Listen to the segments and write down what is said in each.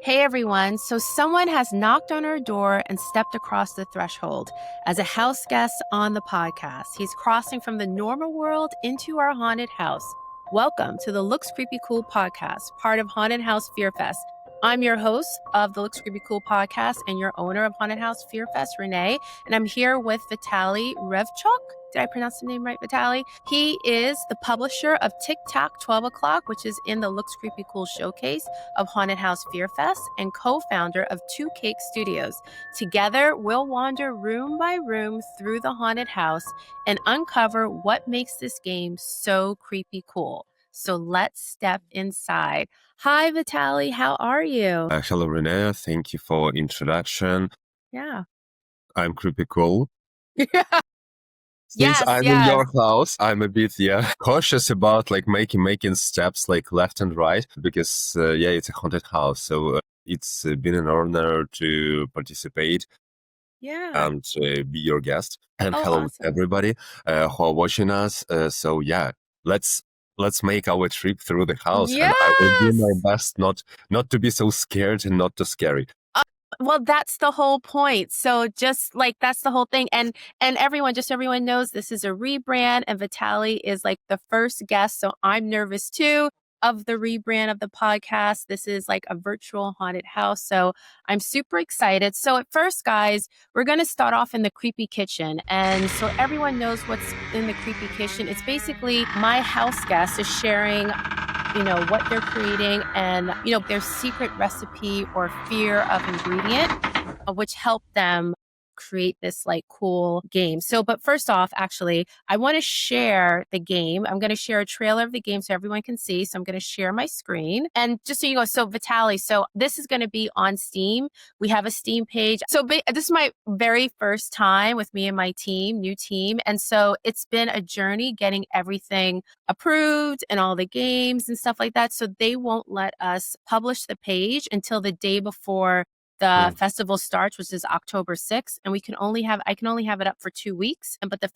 Hey everyone, so someone has knocked on our door and stepped across the threshold as a house guest on the podcast. He's crossing from the normal world into our haunted house. Welcome to the Looks Creepy Cool podcast, part of Haunted House FearFest. I'm your host of the Looks Creepy Cool podcast and your owner of Haunted House FearFest, Renee, and I'm here with Vitalii Revchuk. Did I pronounce the name right, Vitalii? He is the publisher of TICTAC 12 O'Clock, which is in the Looks Creepy Cool showcase of Haunted House FearFest, and co-founder of Two Cake Studios. Together, we'll wander room by room through the haunted house and uncover what makes this game so creepy cool. So let's step inside. Hi, Vitalii. How are you? Hello, Renee. Thank you for introduction. Yeah. I'm creepy cool. Yeah. Since I'm in your house, I'm a bit cautious about making steps left and right because it's a haunted house. So it's been an honor to participate and be your guest. And hello, awesome. Everybody who are watching us. Let's make our trip through the house, and I will do my best not to be so scared and not too scary. Well, that's the whole point. So just that's the whole thing. And everyone knows this is a rebrand, and Vitalii is the first guest. So I'm nervous too of the rebrand of the podcast. This is a virtual haunted house. So I'm super excited. So at first, guys, we're going to start off in the creepy kitchen. And so everyone knows what's in the creepy kitchen. It's basically my house guest is sharing what they're creating and, their secret recipe or fear of ingredient, which helped them create this cool game. So, but first off, actually, I want to share the game. I'm going to share a trailer of the game so everyone can see. So I'm going to share my screen. And just so you know, so Vitalii, so this is going to be on Steam. We have a Steam page. So this is my very first time with me and my team, new team. And so it's been a journey getting everything approved and all the games and stuff like that. So they won't let us publish the page until the day before the festival starts, which is October 6th, and I can only have it up for 2 weeks. But the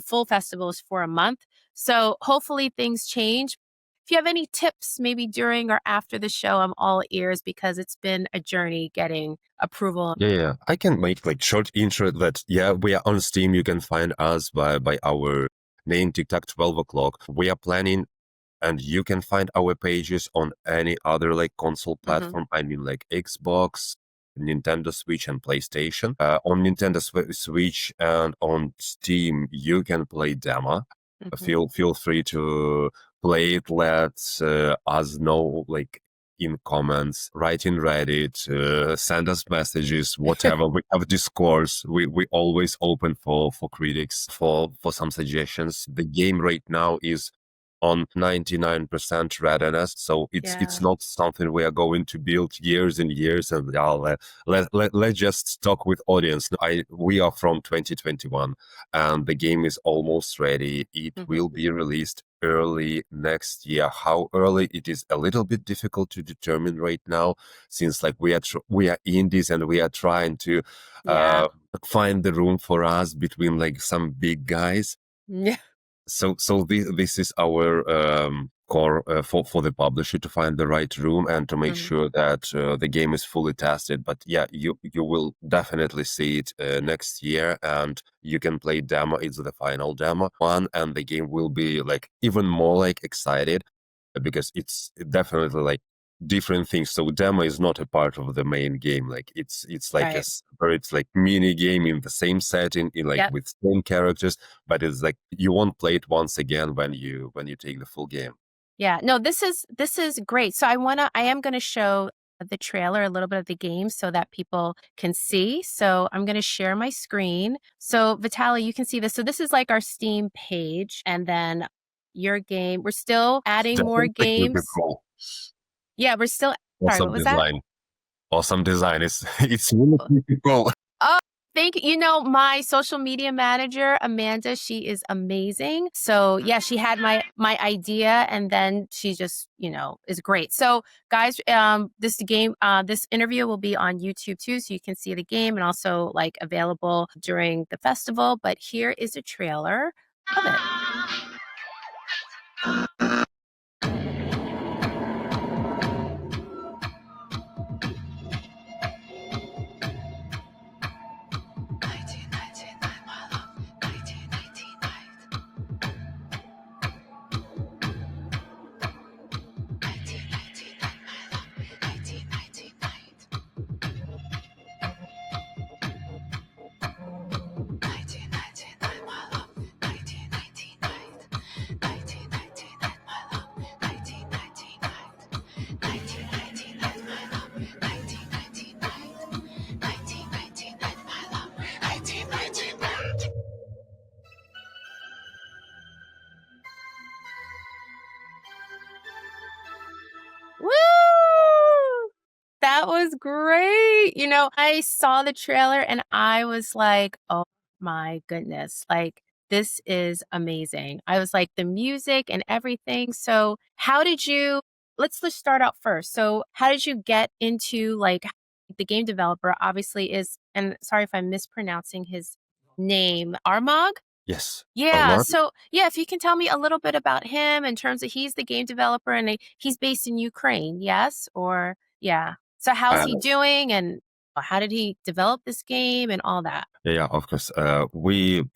full festival is for a month. So hopefully things change. If you have any tips, maybe during or after the show, I'm all ears because it's been a journey getting approval. Yeah. I can make short intro that, we are on Steam. You can find us by our name, TICTAC 12 O'Clock. We are planning, and you can find our pages on any other console platform. I mean Xbox, Nintendo Switch, and PlayStation. On Nintendo Switch and on Steam, you can play demo. Feel free to play it. Let us know in comments, write in Reddit, send us messages, whatever. We have Discourse. We always open for critics, for some suggestions. The game right now is on 99% readiness, so it's not something we are going to build years and years, and let's just talk with audience. We are from 2021 and the game is almost ready. It will be released early next year. How early it is a little bit difficult to determine right now, since we are indies and we are trying to find the room for us between some big guys. So this is our core for the publisher to find the right room and to make sure that the game is fully tested. But you will definitely see it next year, and you can play demo. It's the final demo one, and the game will be even more excited because it's definitely different things. So demo is not a part of the main game. It's a separate mini game in the same setting, with same characters, but it's you won't play it once again when you take the full game. Yeah, no, this is great. So I am going to show the trailer, a little bit of the game, so that people can see. So I'm going to share my screen. So Vitalii, you can see this. So this is our Steam page, and then your game. We're still adding more games. Cool. Yeah, we're still. Awesome, sorry, what was design. That? Awesome design. It's really cool. Oh, thank you. My social media manager, Amanda, she is amazing. So she had my idea, and then she just, is great. So guys, this interview will be on YouTube too, so you can see the game, and also available during the festival. But here is a trailer of it. That was great. You know, I saw the trailer and I was like, oh my goodness, like this is amazing. I was like, the music and everything. So, how did you, let's just start out first. So, how did you get into like the game developer obviously is, and sorry if I'm mispronouncing his name, Armag? Yes. Yeah. Armag? So, yeah, if you can tell me a little bit about him in terms of he's the game developer and he's based in Ukraine, yes? Or, yeah. So, how's Uh, he doing and how did he develop this game and all that? yeah, of course.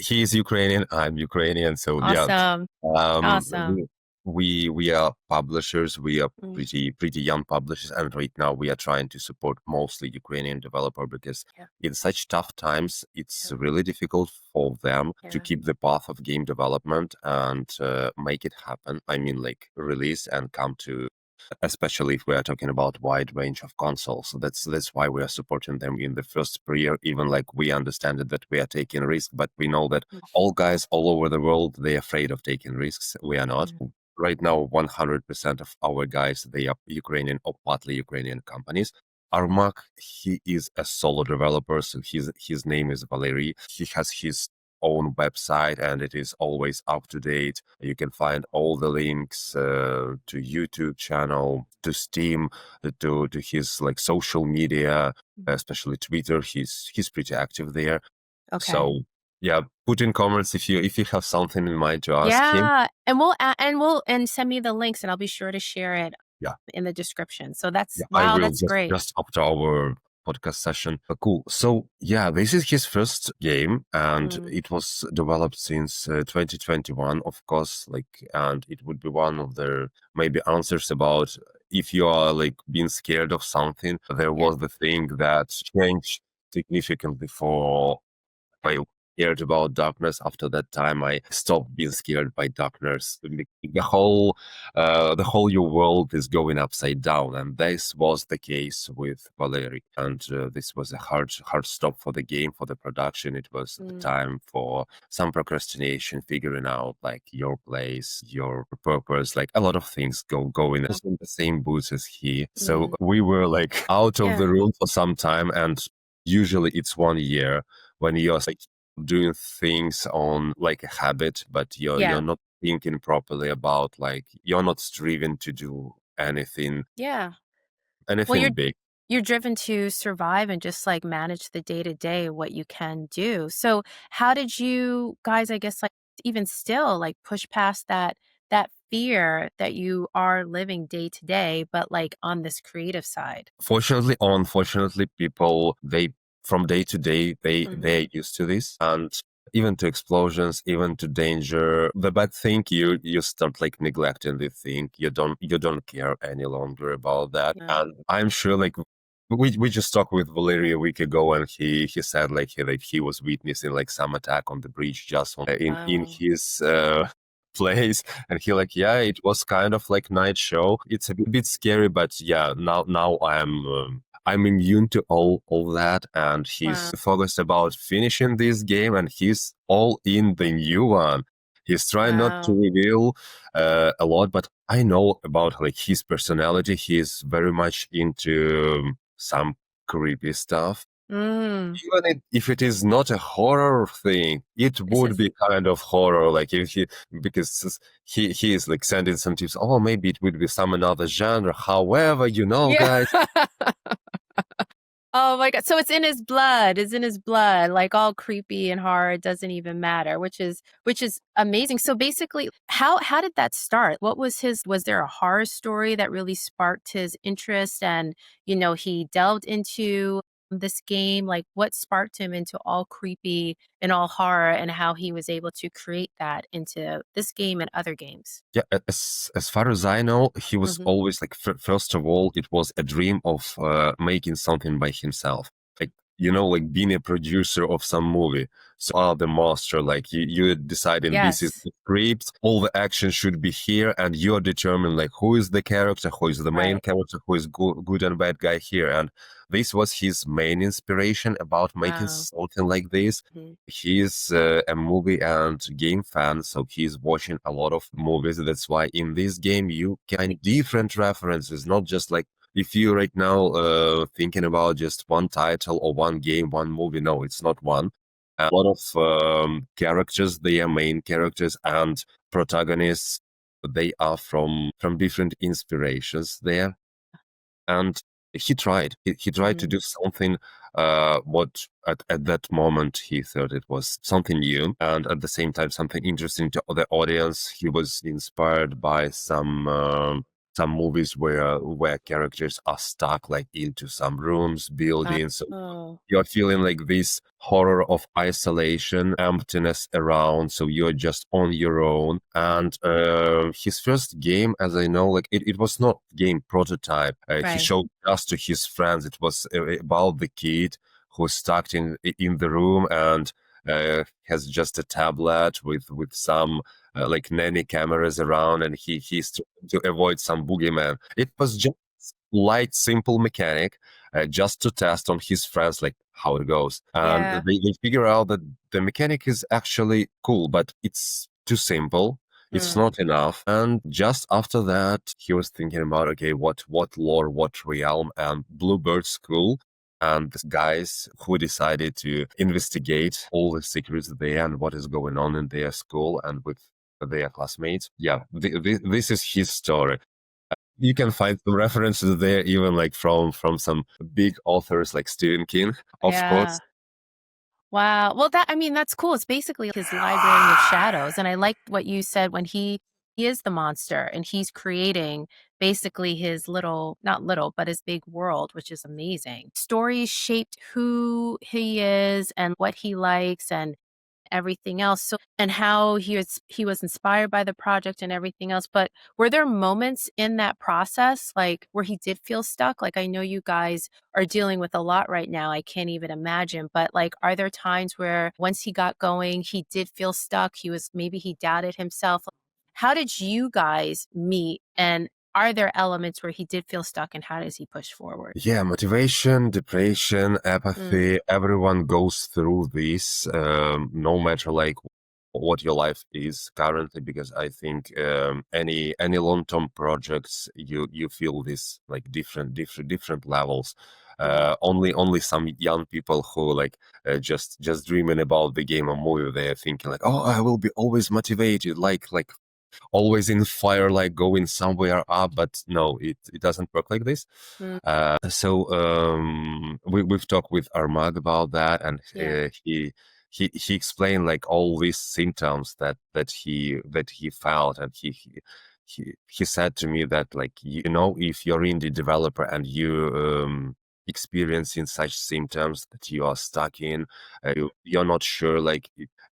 He is Ukrainian. I'm Ukrainian. So yeah, Awesome. um, Awesome. we are publishers. We are Mm, pretty young publishers, and right now we are trying to support mostly Ukrainian developer because yeah. in such tough times, Yeah. it's really difficult for them to Yeah. keep the path of game development and make it happen. I mean, like release and come to, especially if we are talking about wide range of consoles. So that's why we are supporting them in the first year. Even like we understand it that we are taking risk, but we know that Mm, all guys all over the world, they're afraid of taking risks. We are not. mm, Right now, 100% of our guys, they are Ukrainian or partly Ukrainian companies. Armag, he is a solo developer, so his name is Valery. He has his own website and it is always up to date. You can find all the links to YouTube channel, to Steam, to his like social media, mm. especially Twitter. He's pretty active there. Okay. So yeah, put in comments if you have something in mind to ask him. Yeah. And we'll send me the links and I'll be sure to share it Yeah, in the description. So that's, yeah, I wow, will that's great. just after our podcast session. Cool. So yeah, this is his first game, and Mm, it was developed since 2021, of course. Like, and it would be one of the maybe answers about if you are like being scared of something. There yeah. was the thing that changed significantly for I cared about darkness. After that time, I stopped being scared by darkness. The whole your world is going upside down, and this was the case with Valery. And this was a hard stop for the game, for the production. It was the Mm, time for some procrastination, figuring out like your place, your purpose, like a lot of things going. I was in the same boots as he, so mm, we were like out of yeah. the room for some time, and usually it's 1 year when you're like doing things on like a habit, but you're Yeah. not thinking properly about like you're not striving to do Yeah. Well, anything big. you're driven to survive and just like manage the day to day what you can do. So, how did you guys, I guess, like even still like push past that fear that you are living day to day, but like on this creative side? Fortunately or unfortunately, people they from day to day Hmm. they're used to this, and even to explosions, even to danger. The bad thing, you start like neglecting the thing. You don't care any longer about that. Yeah. And I'm sure like we just talked with Valeria a week ago, and he said like he was witnessing like some attack on the bridge just in Wow. his place, and he like, yeah, it was kind of like night show. It's a bit scary, but yeah, now I'm immune to all that, and he's Wow. focused about finishing this game, and he's all in the new one. He's trying not to Wow. reveal a lot, but I know about like his personality. He's very much into some creepy stuff. Mm. Even if it is not a horror thing, it This would is, be kind of horror. Like if he, because he is like sending some tips. Oh, maybe it would be some another genre. However, yeah. guys. Oh my god. So it's in his blood. It's in his blood. Like all creepy and horror, it doesn't even matter, which is amazing. So basically, how did that start? What was was there a horror story that really sparked his interest and, he delved into this game? Like what sparked him into all creepy and all horror and how he was able to create that into this game and other games? Yeah, as far as I know, he was Mhm. always like first of all, it was a dream of making something by himself. Like like being a producer of some movie. So the master, like you deciding this is Yes. the script, all the action should be here, and you're determined like who is the character, who is the main Right. character, who is good and bad guy here. And this was his main inspiration about making Wow. something like this. Mhm. He's a movie and game fan, so he's watching a lot of movies. That's why in this game you can find different references, not just like if you right now thinking about just one title or one game, one movie, no, it's not one. A lot of characters, they are main characters and protagonists. They are from different inspirations there, and he tried. He tried to Mm. do something. What at that moment he thought it was something new, and at the same time something interesting to the audience. He was inspired by some movies where characters are stuck like into some rooms, buildings. So Oh, you're feeling like this horror of isolation, emptiness around, so you're just on your own. And his first game, as I know, like it was not game prototype. He right. showed just to his friends. It was about the kid who's stuck in the room and has just a tablet with some like nanny cameras around, and he's trying to avoid some boogeyman. It was just light, simple mechanic, just to test on his friends, like how it goes. And Yeah. they figure out that the mechanic is actually cool, but it's too simple. It's Mm. not enough. And just after that, he was thinking about, okay, what lore, what realm, and Bluebird School. And the guys who decided to investigate all the secrets there and what is going on in their school and with their classmates. Yeah, this is his story. You can find some references there, even like from some big authors like Stephen King, of Yeah. course. Wow. Well, that I mean, that's cool. It's basically his library of shadows. And I like what you said when he is the monster and he's creating basically his little, not little, but his big world, which is amazing. Stories shaped who he is and what he likes and everything else. So and how he was inspired by the project and everything else. But were there moments in that process like where he did feel stuck? Like I know you guys are dealing with a lot right now. I can't even imagine. But like are there times where once he got going, he did feel stuck? Maybe he doubted himself. How did you guys meet? And are there elements where he did feel stuck and how does he push forward? Yeah, motivation, depression, Mm, apathy, everyone goes through this, no matter like what your life is currently, because I think any long-term projects you feel this like different levels. mm, Only some young people who like just dreaming about the game or movie, they're thinking like, oh, I will be always motivated, like always in fire, like going somewhere up. But no, it doesn't work like this. mm, We've talked with Armag about that, and yeah. he explained like all these symptoms that he felt, and he said to me that, like, if you're indie developer and you experiencing such symptoms that you are stuck in, you're not sure, like,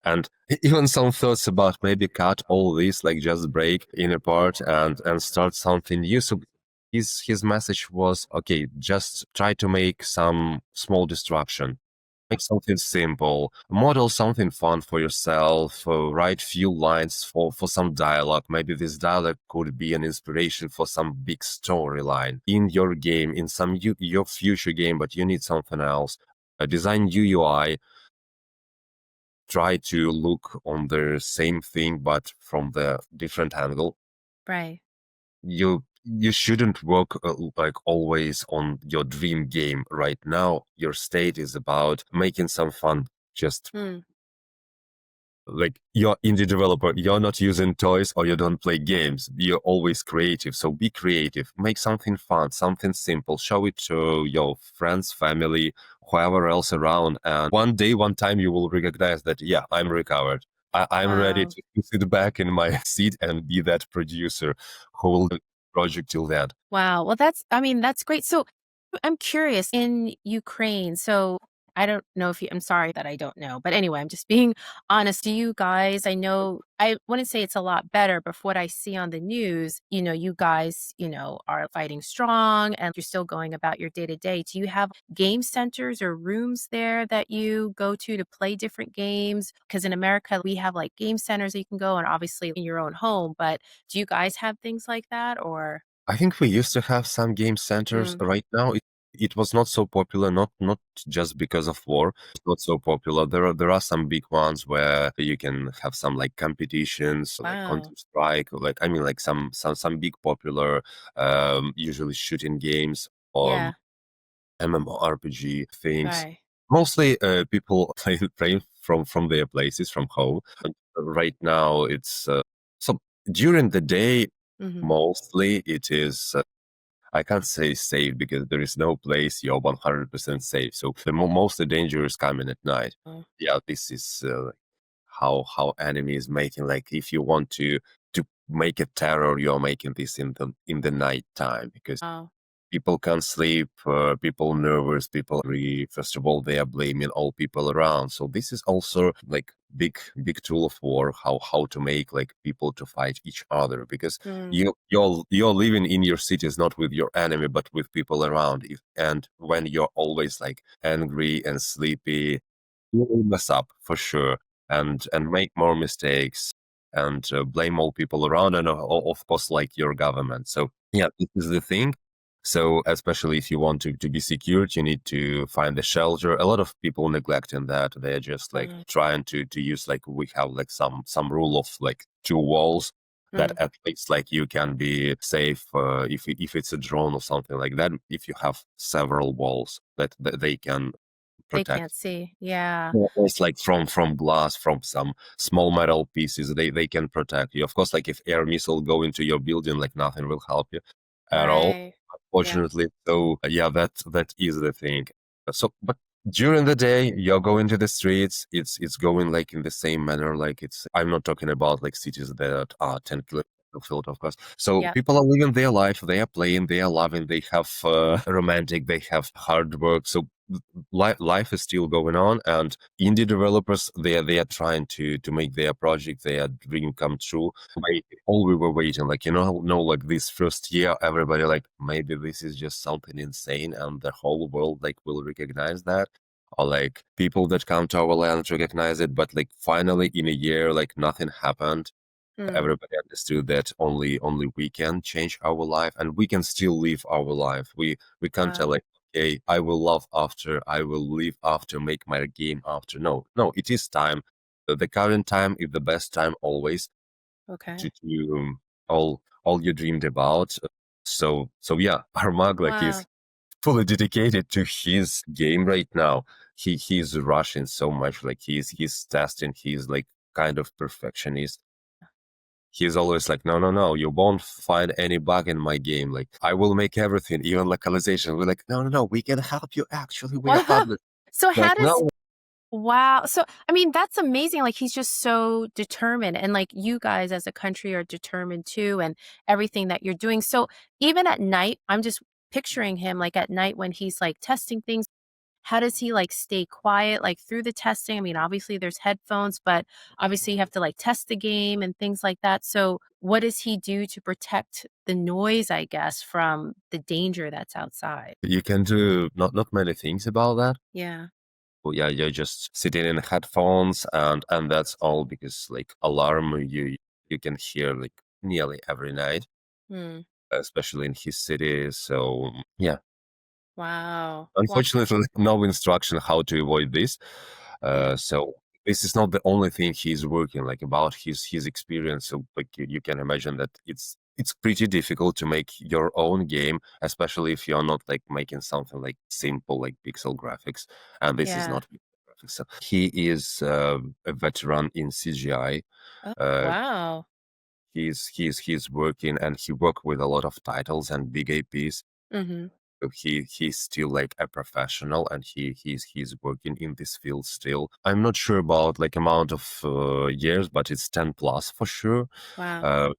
and even some thoughts about maybe cut all this, like just break in apart and start something new. So his message was, okay, just try to make some small distraction. Make something simple, model something fun for yourself, write few lines for some dialogue. Maybe this dialogue could be an inspiration for some big storyline in your game, in your future game, but you need something else. Design new UI, try to look on the same thing, but from the different angle. Right. You shouldn't work like always on your dream game. Right now your state is about making some fun. Just Mm, like, you're indie developer, you're not using toys or you don't play games, you're always creative. So be creative, make something fun, something simple, show it to your friends, family, whoever else around, and one day, one time, you will recognize that, yeah, I'm recovered. I'm ready wow. to sit back in my seat and be that producer who will do the project till then. Wow. Well, I mean, that's great. So I'm curious in Ukraine. So I don't know if I'm sorry that I don't know, but anyway, I'm just being honest. Do you guys, I know, I wouldn't say it's a lot better, but for what I see on the news, you guys, are fighting strong and you're still going about your day to day. Do you have game centers or rooms there that you go to play different games? Because in America, we have like game centers that you can go and obviously in your own home, but do you guys have things like that or? I think we used to have some game centers. Mm, Right now it was not so popular, not just because of war. It's not so popular. There are some big ones where you can have some like competitions, like Wow. Counter-Strike, or like I mean like some big popular usually shooting games, Yeah. MMORPG things. Right. Mostly people play from their places, from home. And right now it's so during the day Hmm. mostly it is I can't say safe because there is no place you're 100% safe. So the mostly danger is coming at night. Oh, Yeah, this is how enemy is making. Like if you want to make a terror, you're making this in the night time because wow. people can't sleep, people nervous, people angry. First of all, they are blaming all people around. So this is also like big tool of war, how to make like people to fight each other, because Mm. you're living in your cities not with your enemy but with people around. And when you're always like angry and sleepy, you will mess up for sure, and make more mistakes, and blame all people around, and of course like your government. So yeah, this is the thing. So especially if you want to be secured, you need to find a shelter. A lot of people neglecting that. They're just like Mm. trying to use, like we have like some rule of like two walls, that Mm. at least like you can be safe if it's a drone or something like that. If you have several walls that they can They can't protect. see. Yeah. Yeah, it's like from glass, from some small metal pieces, they can protect you. Of course, like if air missile go into your building, like nothing will help you at all, Right. Yeah. unfortunately. So yeah, that is the thing. So, but during the day, you're going to the streets. It's going like in the same manner. Like it's, I'm not talking about like cities that are 10 kilometers field, of course. So Yeah. people are living their life. They are playing. They are loving. They have romantic. They have hard work. So life is still going on, and indie developers, they are trying to make their project, their dream come true. All we were waiting, like like this first year, everybody like maybe this is just something insane and the whole world like will recognize that, or like people that come to our land recognize it. But like finally in a year, like nothing happened. Mm. Everybody understood that only we can change our life, and we can still live our life. We can't tell Wow. like, okay, I will love after, I will live after, make my game after. No, it is time. The current time is the best time always to Okay. do all you dreamed about. So yeah, Armag like is Wow. fully dedicated to his game right now. He's rushing so much, like he's testing, he's like kind of perfectionist. He's always like, no, you won't find any bug in my game. Like, I will make everything, even localization. We're like, no, we can help you. Actually, we are Wow. public. So Like, how does no, wow. So I mean that's amazing. Like he's just so determined and like you guys as a country are determined too and everything that you're doing. So even at night, I'm just picturing him like at night when he's like testing things. How does he like stay quiet like through the testing? I mean, obviously there's headphones, but obviously you have to like test the game and things like that. So what does he do to protect the noise, I guess, from the danger that's outside? you can do not many things about that. Yeah. But yeah, you're just sitting in headphones, and that's all, because like alarm you can hear like nearly every night, Hmm. especially in his city. So yeah, Wow. Wow. unfortunately, no instruction how to avoid this. Hmm. So this is not the only thing he's working like about his experience. So like you can imagine that it's pretty difficult to make your own game, especially if you're not like making something like simple like pixel graphics. And this is Yeah. not pixel graphics. So he is a veteran in CGI. Oh, Uh, wow. he's working, and he worked with a lot of titles and big APs. Mhm. So he's still like a professional, and he's working in this field still. I'm not sure about like amount of years, but it's 10 plus for sure. Wow. Uh,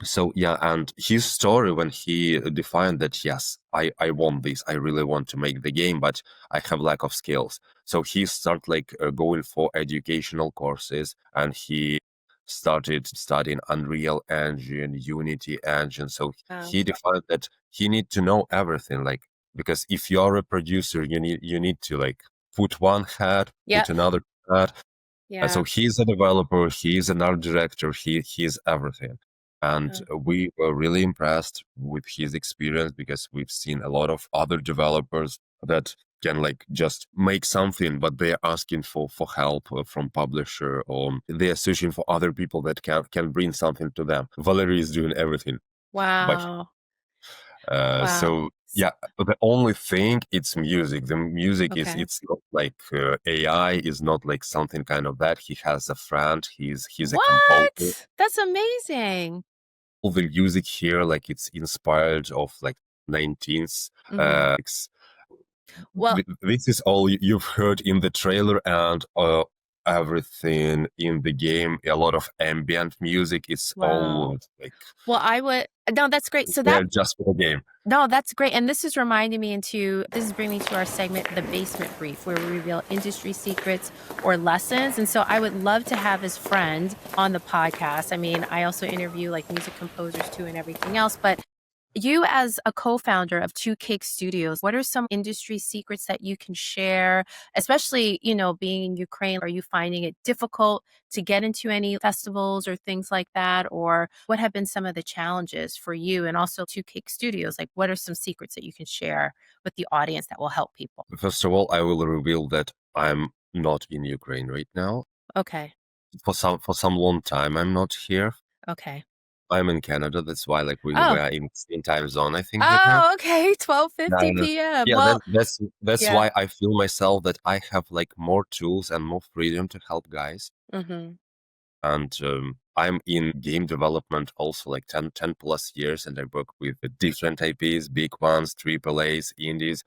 so yeah, and his story, when he defined that, yes, I want this, I really want to make the game, but I have lack of skills. So he started like going for educational courses, and he started studying Unreal Engine, Unity Engine. So Wow. he defined that he need to know everything, like, because if you're a producer, you need to like put one hat, Yeah. put another hat. So Yeah. he's a developer, he's an art director, he's everything. And we were really impressed with his experience because we've seen a lot of other developers that can like just make something, but they're asking for help from publisher, or they're searching for other people that can bring something to them. Valerie is doing everything. But Wow. Wow. so yeah, the only thing it's music. The music is Okay. it's not like AI is not like something kind of that. He has a friend. He's a composer. What? That's amazing. All the music here, like it's inspired of like 19th. Mhm. Well, This is all you've heard in the trailer, and everything in the game. A lot of ambient music. It's wow. all like Well, I would no, that's great. So that there just for the game. no, that's great. And this is reminding me this is bringing me to our segment, The Basement Brief, where we reveal industry secrets or lessons. And so I would love to have his friend on the podcast. I mean, I also interview like music composers too and everything else, but you as a co-founder of Two Cake Studios, what are some industry secrets that you can share, especially, being in Ukraine? Are you finding it difficult to get into any festivals or things like that? Or what have been some of the challenges for you and also Two Cake Studios? Like, what are some secrets that you can share with the audience that will help people? First of all, I will reveal that I'm not in Ukraine right now. Okay. For some long time, I'm not here. Okay. I'm in Canada. That's why like we Oh, were in time zone, I think, right now. oh, okay. Yeah, 12:50 p.m. yeah. Well, That's yeah. why I feel myself that I have like more tools and more freedom to help guys. Mm-hmm. And I'm in game development also like 10 plus years, and I work with different IPs, big ones, triple A's, indies.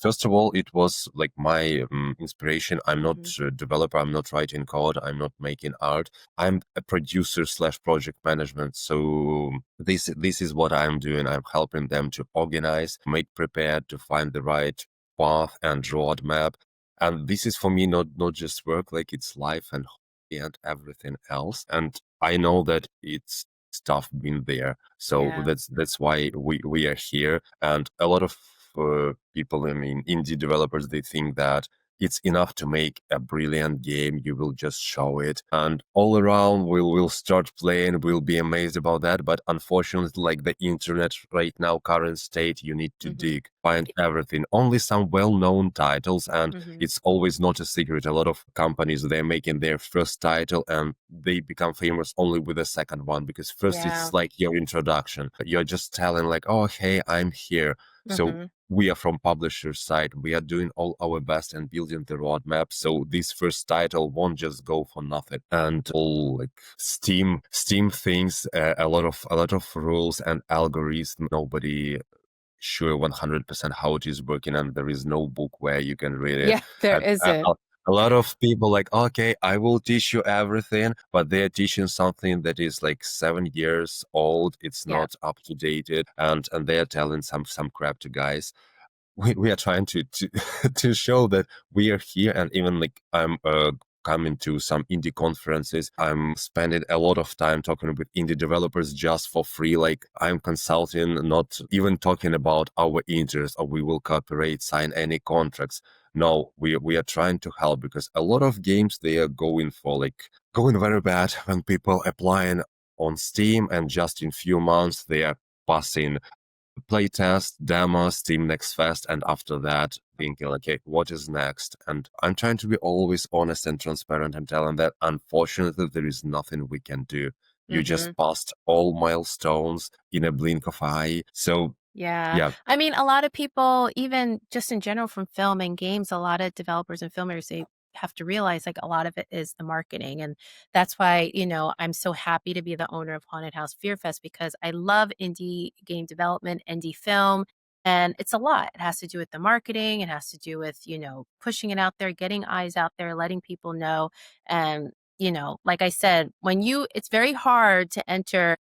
First of all, it was like my inspiration. I'm not Mm-hmm. a developer. I'm not writing code. I'm not making art. I'm a producer slash project management. So this is what I'm doing. I'm helping them to organize, make prepared, to find the right path and roadmap. And this is for me not just work, like it's life and hobby and everything else. And I know that it's stuff been there. So Yeah. that's why we are here. And a lot of people, I mean, indie developers, they think that it's enough to make a brilliant game. You will just show it, and all around we'll start playing. We'll be amazed about that. But unfortunately, like the internet right now, current state, you need to Mm-hmm. dig, find everything. Only some well-known titles, and Mm-hmm. it's always not a secret. A lot of companies, they're making their first title and they become famous only with the second one, because first Yeah. it's like your introduction. You're just telling like, oh hey, I'm here. So Mm-hmm. we are from publisher side. We are doing all our best and building the roadmap. So this first title won't just go for nothing. And all like Steam things, a lot of rules and algorithms. Nobody sure 100% how it is working, and there is no book where you can read it. Yeah, there And isn't. a lot of people like, okay, I will teach you everything, but they're teaching something that is like 7 years old. It's Yeah. not up to dated, and they're telling some crap to guys. We are trying to to show that we are here. And even like I'm coming to some indie conferences, I'm spending a lot of time talking with indie developers just for free. Like I'm consulting, not even talking about our interests or we will cooperate, sign any contracts. No, we are trying to help, because a lot of games, they are going very bad when people applying on Steam, and just in few months they are passing playtest, demo, Steam Next Fest, and after that, thinking, okay, what is next? And I'm trying to be always honest and transparent and telling that unfortunately there is nothing we can do. You Mm-hmm. just passed all milestones in a blink of eye. So Yeah. yeah, I mean, a lot of people, even just in general from film and games, a lot of developers and filmmakers, they have to realize like a lot of it is the marketing. And that's why, I'm so happy to be the owner of Haunted House FearFest, because I love indie game development, indie film. And it's a lot. It has to do with the marketing. It has to do with, pushing it out there, getting eyes out there, letting people know. And, like I said, it's very hard to enter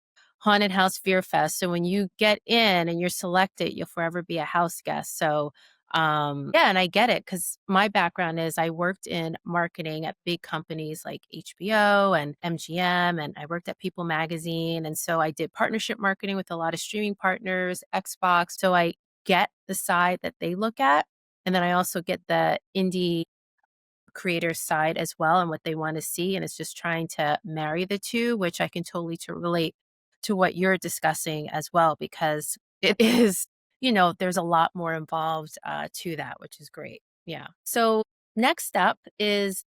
Haunted House FearFest. So when you get in and you're selected, you'll forever be a house guest. So yeah, and I get it, because my background is I worked in marketing at big companies like HBO and MGM, and I worked at People Magazine. And so I did partnership marketing with a lot of streaming partners, Xbox. So I get the side that they look at. And then I also get the indie creator side as well and what they want to see. And it's just trying to marry the two, which I can totally to relate to what you're discussing as well, because it is, there's a lot more involved to that, which is great. Yeah. So next up is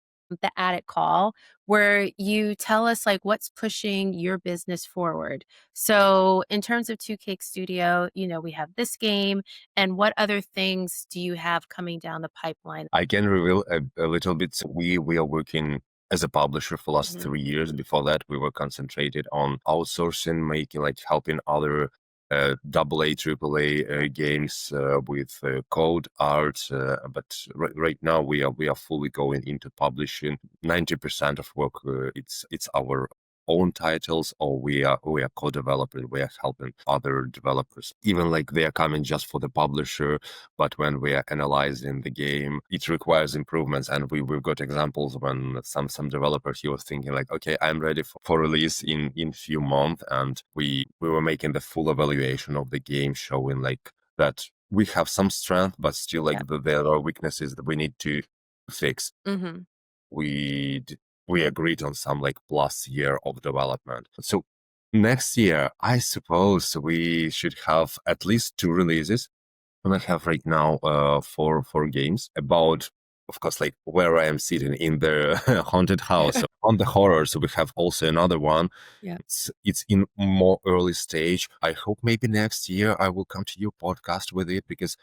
the Attic Call, where you tell us like what's pushing your business forward. So in terms of Two Cake Studio, we have this game, and what other things do you have coming down the pipeline? I can reveal a little bit. We are working as a publisher for the last 3 years. Before that, we were concentrated on outsourcing, making like helping other AA, AAA games with code art. But right now we are fully going into publishing. 90% of work it's our own titles, or we are co-developers. We are helping other developers, even like they are coming just for the publisher. But when we are analyzing the game, it requires improvements. And we've got examples when some developers, he was thinking like, okay, I'm ready for release in few months. And we were making the full evaluation of the game, showing like that we have some strength, but still like there are weaknesses that we need to fix. Mm-hmm. We agreed on some like plus year of development. So next year, I suppose we should have at least 2 releases. And I have right now four games about, of course, like where I am sitting in the haunted house. On the horror, so we have also another one. Yeah. It's in more early stage. I hope maybe next year I will come to your podcast with it, because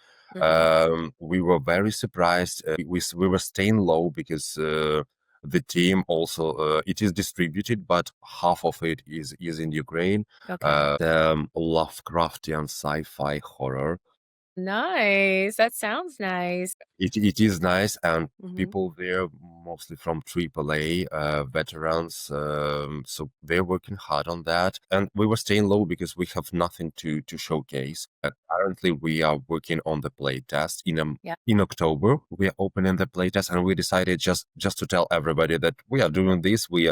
we were very surprised. We were staying low because the team also it is distributed, but half of it is in Ukraine. Okay. Lovecraftian sci-fi horror. Nice. That sounds nice. It is nice, and Mhm. people there mostly from AAA veterans, so they're working hard on that. And we were staying low because we have nothing to showcase. Currently, we are working on the playtest. In October, we are opening the playtest, and we decided just to tell everybody that we are doing this. We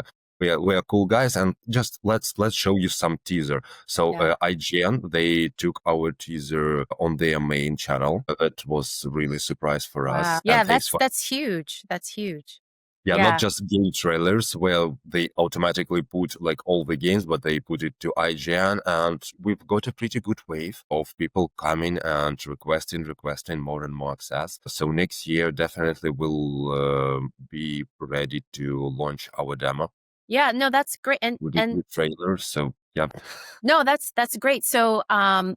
are cool guys, and just let's show you some teaser. So IGN, they took our teaser on their main channel. It was really a surprise for us. Yeah, And that's huge. That's huge. yeah, not just game trailers where they automatically put like all the games, but they put it to IGN, and we've got a pretty good wave of people coming and requesting more and more access. So next year definitely we'll be ready to launch our demo. Yeah, no, that's great. And with trailers. So yeah. No, that's great. So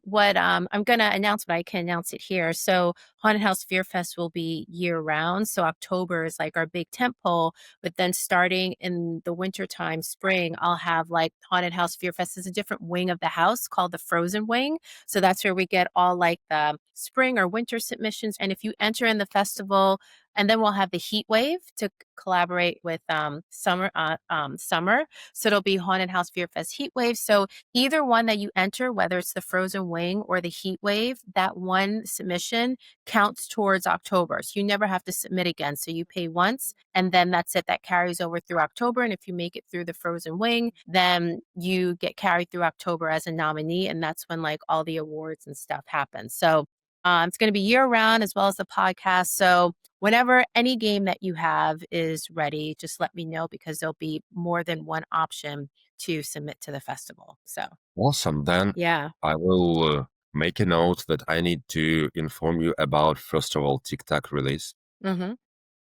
what I'm going to announce, but I can announce it here. So Haunted House FearFest will be year round. So October is like our big tentpole, but then starting in the wintertime, spring, I'll have like Haunted House FearFest is a different wing of the house called the Frozen Wing. So that's where we get all like the spring or winter submissions. And if you enter in the festival, and then we'll have the Heat Wave to collaborate with summer. So it'll be Haunted House FearFest Heat Wave. So either one that you enter, whether it's the Frozen Wing or the Heat Wave, that one submission counts towards October. So you never have to submit again. So you pay once, and then that's it. That carries over through October. And if you make it through the Frozen Wing, then you get carried through October as a nominee. And that's when like all the awards and stuff happen. So it's going to be year round as well as the podcast. So whenever any game that you have is ready, just let me know, because there'll be more than one option to submit to the festival. So awesome. Then I will make a note that I need to inform you about, first of all, TICTAC release.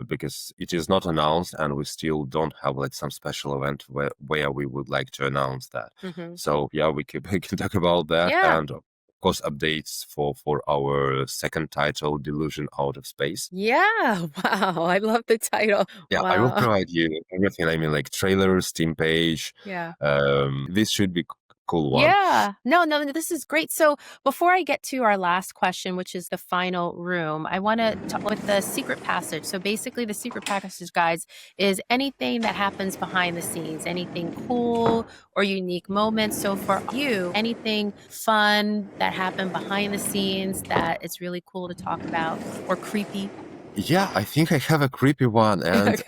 Because it is not announced, and we still don't have like some special event where we would like to announce that. So yeah, we can talk about that. And of course updates for our second title, Delusion Out of Space. Yeah, wow, I love the title. Yeah, wow. I will provide you everything. I mean, like trailers, Steam page. This should be cool one. Yeah, no, this is great. So before I get to our last question, which is the final room, I want to talk with the secret passage. So basically the secret passage, guys, is anything that happens behind the scenes, anything cool or unique moments. So for you, anything fun that happened behind the scenes that it's really cool to talk about, or creepy? Yeah, I think I have a creepy one, and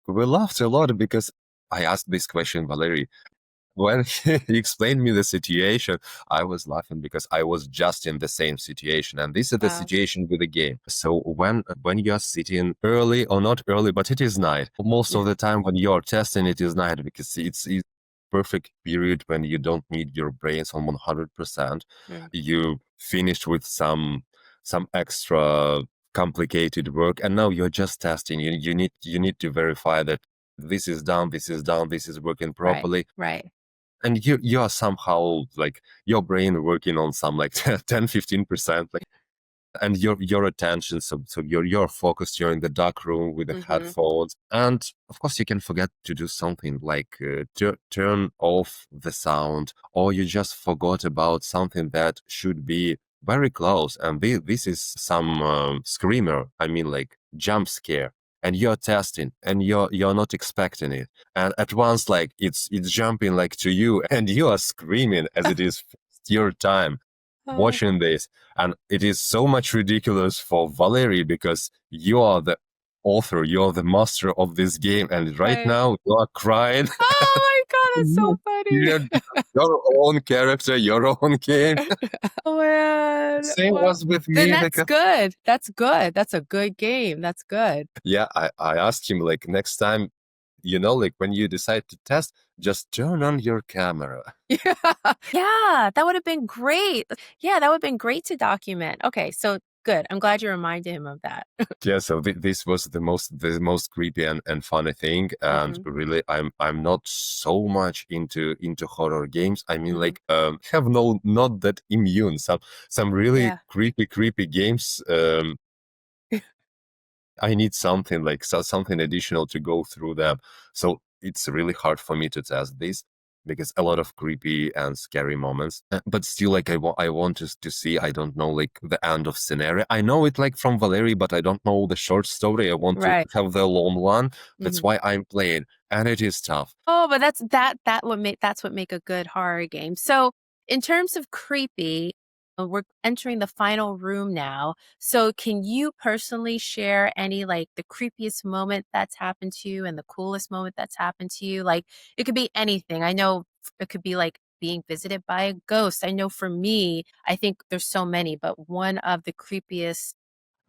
we laughed a lot because I asked this question, Valerie. When he explained me the situation, I was laughing because I was just in the same situation. And this is the situation with the game. So when you're sitting early, or not early, but it is night. Most of the time when you're testing, it is night, because it's perfect period when you don't need your brains on 100%. Mm. You finished with some extra complicated work, and now you're just testing. You need to verify that this is done, this is done, this is working Right. properly. Right. And you are somehow like your brain working on some like 10-15%, like, and your attention, so you're focused, you're in the dark room with the headphones, and of course you can forget to do something like turn off the sound, or you just forgot about something that should be very close, and this is some screamer, I mean like jump scare, and you're testing and you're not expecting it, and at once like it's jumping like to you, and you are screaming as it is your time watching this. And it is so much ridiculous for Valerie because you are the author, you're the master of this game, and right Right. now you are crying. Oh my God, that's so funny. Your own character, your own game. Oh man. Same Wow. was with Then me. that's good. That's good. That's a good game. That's good. Yeah, I asked him like next time, like when you decide to test, just turn on your camera. Yeah. Yeah, that would have been great. Yeah, that would have been great to document. Okay, so good. I'm glad you reminded him of that. Yeah, so this was the most creepy and funny thing, and really, I'm not so much into horror games. I mean, like, have not that immune. Some really creepy games. I need something like something additional to go through them. So it's really hard for me to test this because a lot of creepy and scary moments. But still, like I want to see. I don't know like the end of scenario. I know it like from Valerie, but I don't know the short story. I want to have the long one. That's why I'm playing, and it is tough. Oh, but that's what make a good horror game. So in terms of creepy, we're entering the final room now. So can you personally share any like the creepiest moment that's happened to you and the coolest moment that's happened to you? Like it could be anything. I know it could be like being visited by a ghost. I know for me, I think there's so many, but one of the creepiest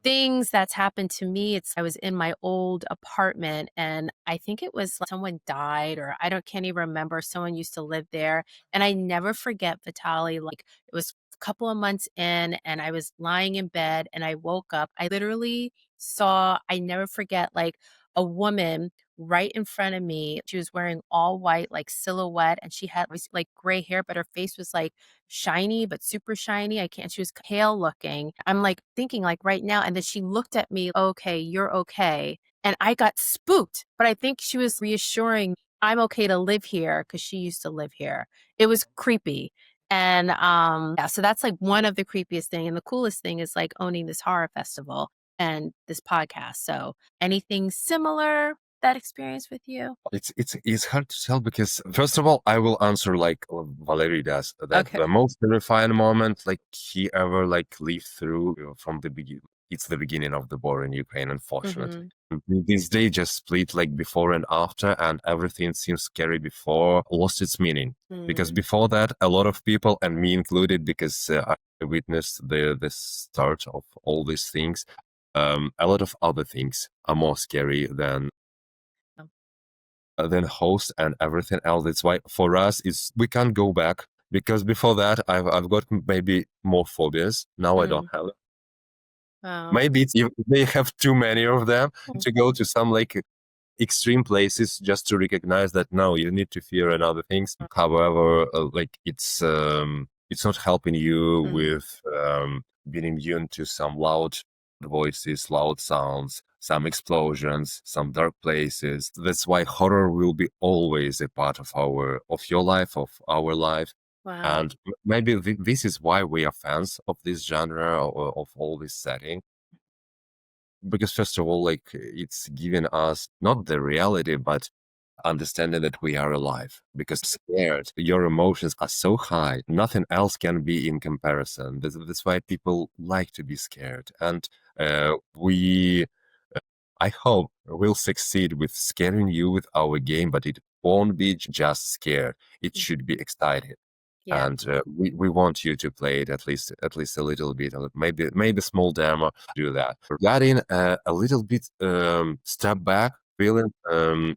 things that's happened to me, I was in my old apartment and I think it was like someone died or can't even remember. Someone used to live there. And I never forget, Vitalii, like it was a couple of months in and I was lying in bed and I woke up. I literally saw, I never forget, like a woman right in front of me. She was wearing all white, like silhouette, and she had like gray hair, but her face was like shiny, but super shiny. She was pale looking. I'm like thinking like right now. And then she looked at me, okay, you're okay. And I got spooked, but I think she was reassuring I'm okay to live here because she used to live here. It was creepy. And yeah, so that's like one of the creepiest thing. And the coolest thing is like owning this horror festival and this podcast. So anything similar that experience with you? It's hard to tell because first of all, I will answer like Valerie does. That the most terrifying moment like he ever like lived through from the beginning. It's the beginning of the war in Ukraine, unfortunately. This day just split like before and after, and everything seems scary before lost its meaning. Because before that, a lot of people, and me included, because I witnessed the start of all these things. A lot of other things are more scary than host and everything else. That's why for us we can't go back, because before that I've got maybe more phobias. Now I don't have it. Maybe it's they have too many of them to go to some like extreme places just to recognize that no, you need to fear and other things. However, like it's not helping you with being immune to some loud voices, loud sounds, some explosions, some dark places. That's why horror will be always a part of your life, of our life. Wow. And maybe this is why we are fans of this genre or of all this setting. Because first of all, like it's giving us not the reality, but understanding that we are alive. Because scared, your emotions are so high, nothing else can be in comparison. That's why people like to be scared. And we, I hope, will succeed with scaring you with our game, but it won't be just scared. It should be excited. Yeah. And we want you to play it at least a little bit, maybe small demo. Do that. Regarding a little bit step back, revealing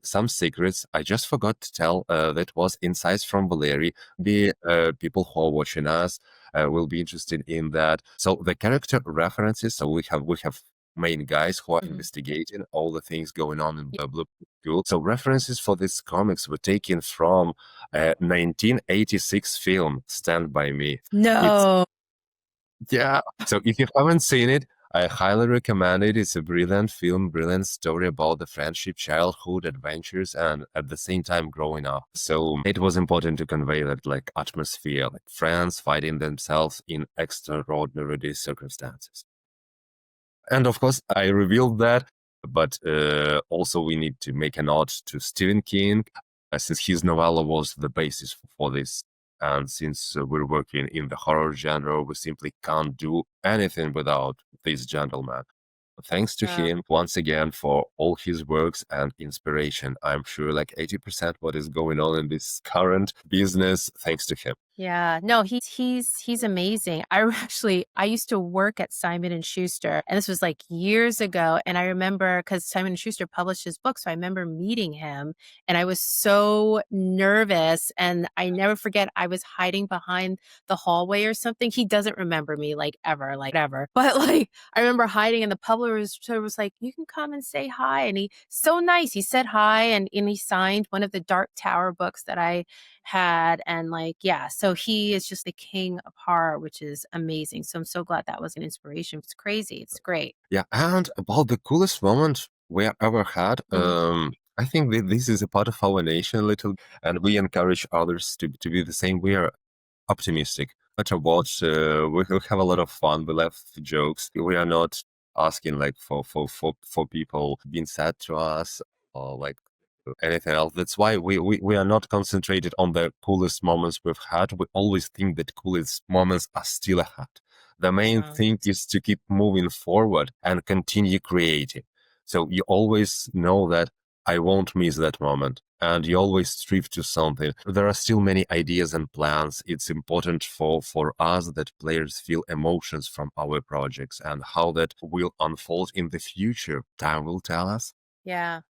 some secrets. I just forgot to tell that was insights from Valerie. The people who are watching us will be interested in that. So the character references. So we have main guys who are investigating all the things going on in the Blue School. So references for these comics were taken from a 1986 film, Stand By Me. No. Yeah. So if you haven't seen it, I highly recommend it. It's a brilliant film, brilliant story about the friendship, childhood adventures, and at the same time growing up. So it was important to convey that like atmosphere, like friends fighting themselves in extraordinary circumstances. And of course, I revealed that, but also we need to make a nod to Stephen King, since his novella was the basis for this. And since we're working in the horror genre, we simply can't do anything without this gentleman. Thanks to him once again for all his works and inspiration. I'm sure like 80% what is going on in this current business, thanks to him. Yeah, no, he's amazing. I used to work at Simon and Schuster, and this was like years ago. And I remember because Simon and Schuster published his book, so I remember meeting him, and I was so nervous. And I never forget, I was hiding behind the hallway or something. He doesn't remember me like ever, but like I remember hiding, and the publisher was like, "You can come and say hi," and he so nice. He said hi, and he signed one of the Dark Tower books that I had, and like, yeah, so he is just the king of horror, which is amazing. So I'm so glad that was an inspiration. It's crazy. It's great. Yeah, and about the coolest moment we ever had, I think that this is a part of our nation a little, and we encourage others to be the same. We are optimistic. Matter what, we will have a lot of fun. We laugh jokes. We are not asking like for people being sad to us or like anything else. That's why we are not concentrated on the coolest moments we've had. We always think that coolest moments are still ahead. The main thing is to keep moving forward and continue creating. So you always know that I won't miss that moment. And you always strive to something. There are still many ideas and plans. It's important for us that players feel emotions from our projects, and how that will unfold in the future. Time will tell us. Yeah.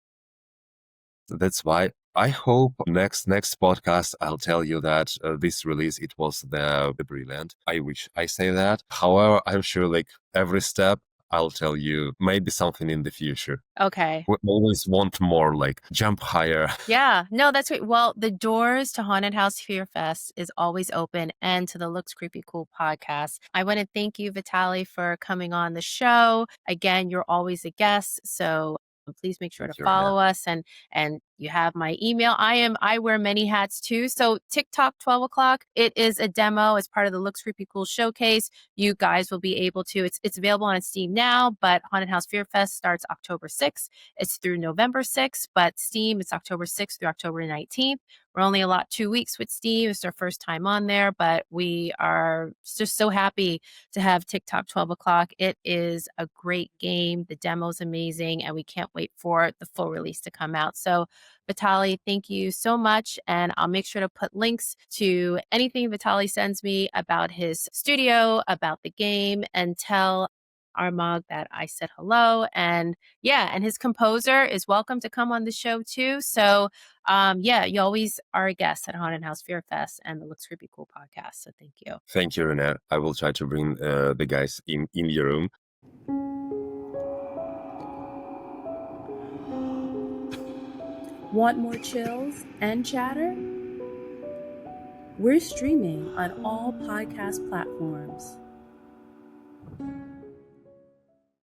That's why I hope next podcast I'll tell you that this release, it was the brilliant. I wish I say that. However, I'm sure like every step I'll tell you maybe something in the future. Okay. We always want more, like jump higher. Yeah, no, that's great. Well, the doors to Haunted House FearFest is always open, and to the Looks Creepy Cool podcast. I want to thank you, Vitalii, for coming on the show. Again, you're always a guest, so please make sure to follow us, and you have my email. I wear many hats too. So TikTok 12 o'clock, it is a demo. It's part of the Looks Creepy Cool showcase. You guys will be able to, it's available on Steam now, but Haunted House FearFest starts October 6th. It's through November 6th, but Steam, it's October 6th through October 19th. We're only allowed 2 weeks with Steam. It's our first time on there, but we are just so happy to have TikTok 12 o'clock. It is a great game. The demo's amazing, and we can't wait for the full release to come out. So Vitalii, thank you so much. And I'll make sure to put links to anything Vitalii sends me about his studio, about the game, and tell Armag that I said hello. And yeah, and his composer is welcome to come on the show too. So yeah, you always are a guest at Haunted House FearFest and the Looks Creepy Cool podcast. So thank you. Thank you, Renee. I will try to bring the guys in your room. Want more chills and chatter? We're streaming on all podcast platforms.